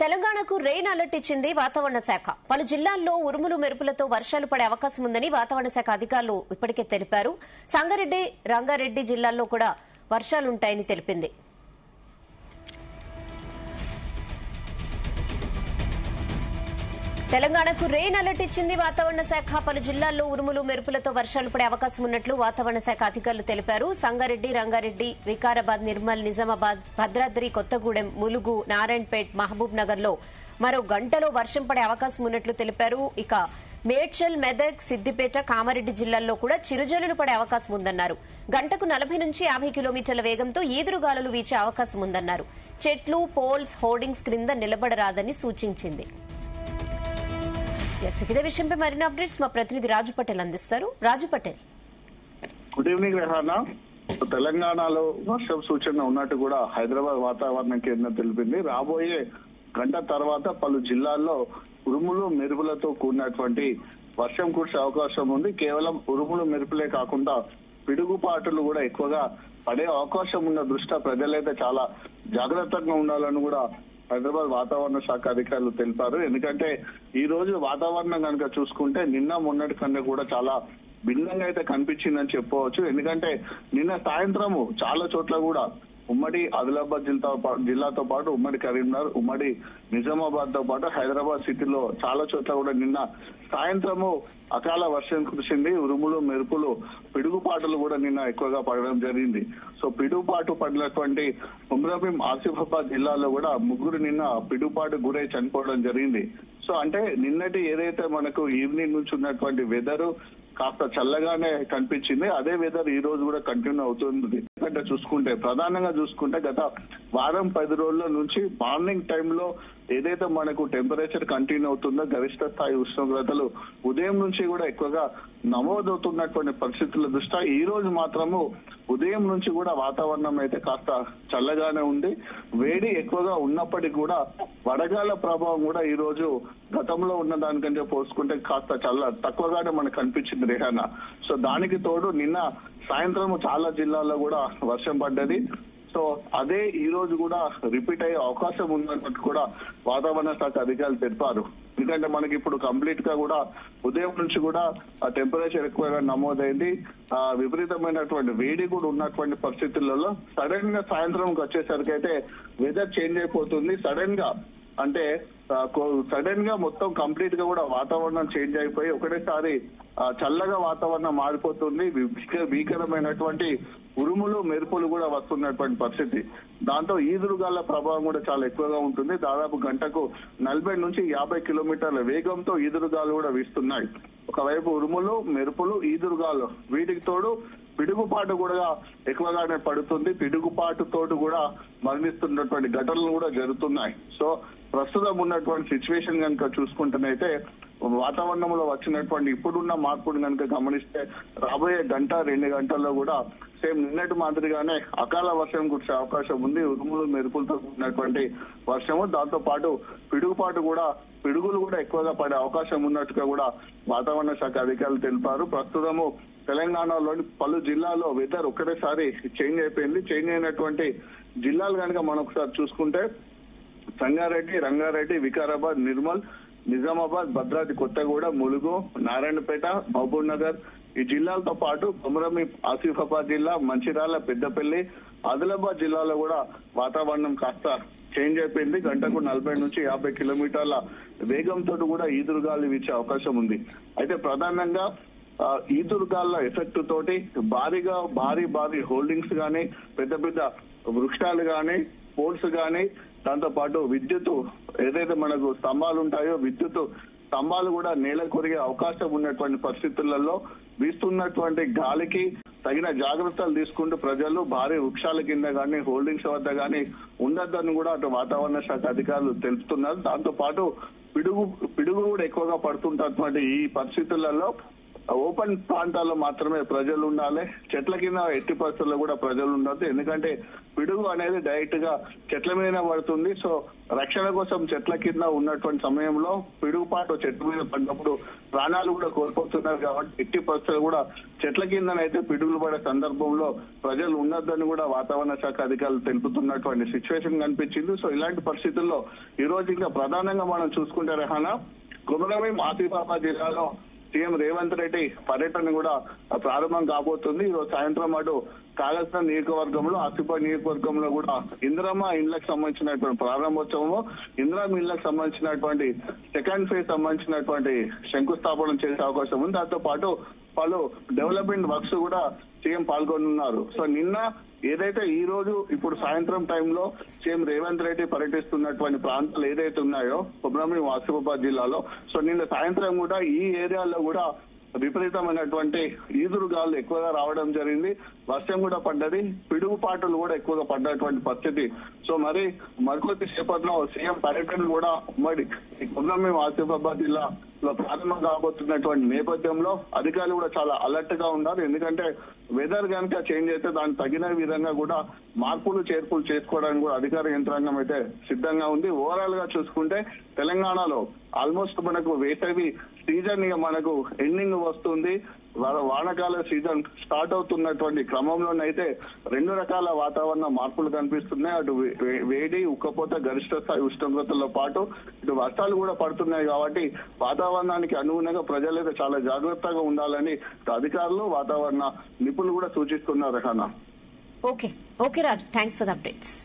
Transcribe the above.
తెలంగాణకు rain alert ఇచ్చింది వాతావరణ శాఖ. పలు జిల్లాల్లో ఉరుములు మెరుపులతో వర్షాలు పడే అవకాశం ఉందని వాతావరణ శాఖ అధికారులు ఇప్పటికే తెలిపారు. సంగారెడ్డి, రంగారెడ్డి జిల్లాల్లో కూడా వర్షాలుంటాయని తెలిపింది. తెలంగాణకు రెయిన్ అలర్ట్ ఇచ్చింది వాతావరణ శాఖ. పలు జిల్లాల్లో ఉరుములు మెరుపులతో వర్షాలు పడే అవకాశం ఉన్నట్లు వాతావరణ శాఖ అధికారులు తెలిపారు. సంగారెడ్డి, రంగారెడ్డి, వికారాబాద్, నిర్మల్, నిజామాబాద్, భద్రాద్రి కొత్తగూడెం, ములుగు, నారాయణపేట్, మహబూబ్ నగర్ లో మరో గంటలో వర్షం పడే అవకాశం ఉన్నట్లు తెలిపారు. ఇక మేడ్చల్, మెదక్, సిద్దిపేట, కామారెడ్డి జిల్లాల్లో కూడా చిరుజల్లులు పడే అవకాశం ఉందన్నారు. గంటకు 40 నుంచి 50 కిలోమీటర్ల వేగంతో ఈదురుగాలులు వీచే అవకాశం ఉందన్నారు. చెట్లు, పోల్స్, హోర్డింగ్స్ క్రింద నిలబడరాదని సూచించింది. ఇదే విషయంపై మరిన్ని అప్డేట్స్ మా ప్రతినిధి రాజు పటేల్ అందిస్తారు. రాజు పటేల్, గుడ్ ఈవినింగ్ రెహానా. తెలంగాణలో వర్షం సూచన ఉన్నట్టు కూడా హైదరాబాద్ వాతావరణ కేంద్రం తెలిపింది. రాబోయే గంట తర్వాత పలు జిల్లాల్లో ఉరుములు మెరుపులతో కూడినటువంటి వర్షం కురిసే అవకాశం ఉంది. కేవలం ఉరుములు మెరుపులే కాకుండా పిడుగుపాటులు కూడా ఎక్కువగా పడే అవకాశం ఉన్న దృష్ట్యా ప్రజలైతే చాలా జాగ్రత్తగా ఉండాలని కూడా హైదరాబాద్ వాతావరణ శాఖ అధికారులు తెలిపారు. ఎందుకంటే ఈ రోజు వాతావరణం కనుక చూసుకుంటే నిన్న మొన్నటి కన్నా కూడా చాలా భిన్నంగా అయితే కనిపించిందని చెప్పవచ్చు. ఎందుకంటే నిన్న సాయంత్రము చాలా చోట్ల కూడా ఉమ్మడి ఆదిలాబాద్ జిల్లాతో పాటు ఉమ్మడి కరీంనగర్, ఉమ్మడి నిజామాబాద్ తో పాటు హైదరాబాద్ సిటీలో చాలా చోట్ల కూడా నిన్న సాయంత్రము అకాల వర్షం కురిసింది. ఉరుములు మెరుపులు పిడుగుపాటులు కూడా నిన్న ఎక్కువగా పడడం జరిగింది. సో పిడుగుపాటు పడినటువంటి కుమ్రభీం, ఆసిఫాబాద్ జిల్లాలో కూడా ముగ్గురు నిన్న పిడుగుపాటు గురై చనిపోవడం జరిగింది. సో అంటే నిన్నటి ఏదైతే మనకు ఈవినింగ్ నుంచి ఉన్నటువంటి వెదర్ కాస్త చల్లగానే కనిపించింది, అదే వెదర్ ఈ రోజు కూడా కంటిన్యూ అవుతుంది. ఎందుకంటే ప్రధానంగా చూసుకుంటే గత వారం 10 రోజుల నుంచి మార్నింగ్ టైంలో ఏదైతే మనకు టెంపరేచర్ కంటిన్యూ అవుతుందో గరిష్ట స్థాయి ఉష్ణోగ్రతలు ఉదయం నుంచి కూడా ఎక్కువగా నమోదవుతున్నటువంటి పరిస్థితుల దృష్ట్యా ఈ రోజు మాత్రము ఉదయం నుంచి కూడా వాతావరణం అయితే కాస్త చల్లగానే ఉంది. వేడి ఎక్కువగా ఉన్నప్పటికీ కూడా వడగాల ప్రభావం కూడా ఈ రోజు గతంలో ఉన్న దానికంటే పోల్చుకుంటే కాస్త తక్కువగానే మనకు కనిపించింది రేహానా. సో దానికి తోడు నిన్న సాయంత్రం చాలా జిల్లాల్లో కూడా వర్షం పడ్డది. సో అదే ఈ రోజు కూడా రిపీట్ అయ్యే అవకాశం ఉందన్నట్టు కూడా వాతావరణ శాఖ అధికారులు తెలిపారు. ఎందుకంటే మనకి ఇప్పుడు కంప్లీట్ గా కూడా ఉదయం నుంచి కూడా టెంపరేచర్ ఎక్కువగా నమోదైంది. విపరీతమైనటువంటి వేడి కూడా ఉన్నటువంటి పరిస్థితులలో సడన్ గా సాయంత్రంకి వచ్చేసరికి అయితే వెదర్ చేంజ్ అయిపోతుంది. సడన్ గా మొత్తం కంప్లీట్ గా కూడా వాతావరణం చేంజ్ అయిపోయి ఒకటేసారి చల్లగా వాతావరణం మారిపోతుంది. భీకరమైనటువంటి ఉరుములు మెరుపులు కూడా వస్తున్నటువంటి పరిస్థితి. దాంతో ఈదురుగాల ప్రభావం కూడా చాలా ఎక్కువగా ఉంటుంది. దాదాపు గంటకు 40 నుంచి 50 కిలోమీటర్ల వేగంతో ఈదురుగాలు కూడా వీస్తున్నాయి. ఒకవైపు ఉరుములు, మెరుపులు, ఈదురుగాలు, వీటికి తోడు పిడుగుపాటు కూడా ఎక్కువగానే పడుతుంది. పిడుగుపాటు తోడు కూడా మరణిస్తున్నటువంటి ఘటనలు కూడా జరుగుతున్నాయి. సో ప్రస్తుతం ఉన్నటువంటి సిచ్యువేషన్ కనుక చూసుకుంటేనైతే వాతావరణంలో వచ్చినటువంటి ఇప్పుడున్న మార్పును కనుక గమనిస్తే రాబోయే గంట 2 గంటల్లో కూడా సేమ్ నిన్నటి మాదిరిగానే అకాల వర్షం కురిసే అవకాశం ఉంది. ఉరుములు మెరుపులతో కూడినటువంటి వర్షము, దాంతో పాటు పిడుగులు కూడా ఎక్కువగా పడే అవకాశం ఉన్నట్టుగా కూడా వాతావరణ శాఖ అధికారులు తెలిపారు. ప్రస్తుతము తెలంగాణలోని పలు జిల్లాల్లో వెదర్ ఒక్కటేసారి చేంజ్ అయిపోయింది. చేంజ్ అయినటువంటి జిల్లాలు కనుక మనం ఒకసారి చూసుకుంటే సంగారెడ్డి, రంగారెడ్డి, వికారాబాద్, నిర్మల్, నిజామాబాద్, భద్రాద్రి కొత్తగూడెం, ములుగు, నారాయణపేట, మహబూబ్ నగర్ ఈ జిల్లాలతో పాటు కొమరభీం, ఆసిఫాబాద్ జిల్లా, మంచిర్యాల, పెద్దపల్లి, ఆదిలాబాద్ జిల్లాలో కూడా వాతావరణం కాస్త చేంజ్ అయిపోయింది. గంటకు 40 నుంచి 50 కిలోమీటర్ల వేగంతో కూడా ఈదురుగాలు వీచే అవకాశం ఉంది. అయితే ప్రధానంగా ఈదురుగాల ఎఫెక్ట్ తోటి భారీ హోల్డింగ్స్ గానీ, పెద్ద వృక్షాలు గానీ, పోల్స్ గానీ, దాంతో పాటు విద్యుత్ ఏదైతే మనకు స్తంభాలు ఉంటాయో విద్యుత్ స్తంభాలు కూడా నేల కొరిగే అవకాశం ఉన్నటువంటి పరిస్థితులలో వీస్తున్నటువంటి గాలికి తగిన జాగ్రత్తలు తీసుకుంటూ ప్రజలు భారీ వృక్షాల కింద గానీ, హోల్డింగ్స్ వద్ద గానీ ఉండొద్దని కూడా అటు వాతావరణ శాఖ అధికారులు తెలుపుతున్నారు. దాంతో పాటు పిడుగు కూడా ఎక్కువగా పడుతుంటటువంటి ఈ పరిస్థితులలో ఓపెన్ ప్రాంతాల్లో మాత్రమే ప్రజలు ఉండాలి. చెట్ల కింద ఎట్టి పరిస్థితుల్లో కూడా ప్రజలు ఉండొద్దు. ఎందుకంటే పిడుగు అనేది డైరెక్ట్ గా చెట్ల మీద పడుతుంది. సో రక్షణ కోసం చెట్ల కింద ఉన్నటువంటి సమయంలో పిడుగుపాటు చెట్ల మీద పడినప్పుడు ప్రాణాలు కూడా కోల్పోతున్నారు. కాబట్టి ఎట్టి పరిస్థితులు కూడా చెట్ల కిందనైతే పిడుగులు పడే సందర్భంలో ప్రజలు ఉండొద్దని కూడా వాతావరణ శాఖ అధికారులు తెలుపుతున్నటువంటి సిచ్యువేషన్ కనిపించింది. సో ఇలాంటి పరిస్థితుల్లో ఈ రోజు ఇంకా ప్రధానంగా మనం చూసుకుంటే రెహానా, కొమరంభీం ఆసిఫాబాద్ జిల్లాలో సీఎం రేవంత్ రెడ్డి పర్యటన కూడా ప్రారంభం కాబోతుంది. ఈ రోజు సాయంత్రం అటు కాళేశ్వరం నియోజకవర్గంలో, ఆసిఫాబాద్ నియోజకవర్గంలో కూడా ఇందిరమ్మ ఇండ్లకు సంబంధించినటువంటి ప్రారంభోత్సవం, ఇందిరమ్మ ఇండ్లకు సంబంధించినటువంటి సెకండ్ ఫేజ్ సంబంధించినటువంటి శంకుస్థాపన చేసే అవకాశం ఉంది. దాంతో పాటు పలు డెవలప్మెంట్ వర్క్స్ కూడా సీఎం పాల్గొనున్నారు. సో నిన్న ఏదైతే ఈ రోజు ఇప్పుడు సాయంత్రం టైంలో సీఎం రేవంత్ రెడ్డి పర్యటిస్తున్నటువంటి ప్రాంతాలు ఏదైతే ఉన్నాయో కొమరంభీం ఆసిఫాబాద్ జిల్లాలో, సో నిన్న సాయంత్రం కూడా ఈ ఏరియాలో కూడా విపరీతమైనటువంటి ఈదురుగాలు ఎక్కువగా రావడం జరిగింది. వర్షం కూడా పడ్డది, పిడుగుపాటులు కూడా ఎక్కువగా పడ్డటువంటి పరిస్థితి. సో మరి మరికొద్ది సేపట్లో సీఎం పర్యటన కూడా ఉమ్మడి కొమరంభీం ఆసిఫాబాద్ జిల్లాలో ప్రారంభం కాబోతున్నటువంటి నేపథ్యంలో అధికారులు కూడా చాలా అలర్ట్ గా ఉన్నారు. ఎందుకంటే వెదర్ కనుక చేంజ్ అయితే దానికి తగిన విధంగా కూడా మార్పులు చేర్పులు చేసుకోవడానికి కూడా అధికార యంత్రాంగం అయితే సిద్ధంగా ఉంది. ఓవరాల్ గా చూసుకుంటే తెలంగాణలో ఆల్మోస్ట్ మనకు వేసవి సీజన్ మనకు ఎండింగ్ వస్తుంది. వానాకాల సీజన్ స్టార్ట్ అవుతున్నటువంటి క్రమంలోనైతే రెండు రకాల వాతావరణ మార్పులు కనిపిస్తున్నాయి. అటు వేడి, ఉక్కపోత, గరిష్ట స్థాయి ఉష్ణోగ్రతలతో పాటు ఇటు వర్షాలు కూడా పడుతున్నాయి. కాబట్టి వాతావరణానికి అనుగుణంగా ప్రజలైతే చాలా జాగ్రత్తగా ఉండాలని అధికారులు, వాతావరణ నిపుణులు కూడా సూచిస్తున్నారు. Rehana. Okay Raju, thanks for the updates.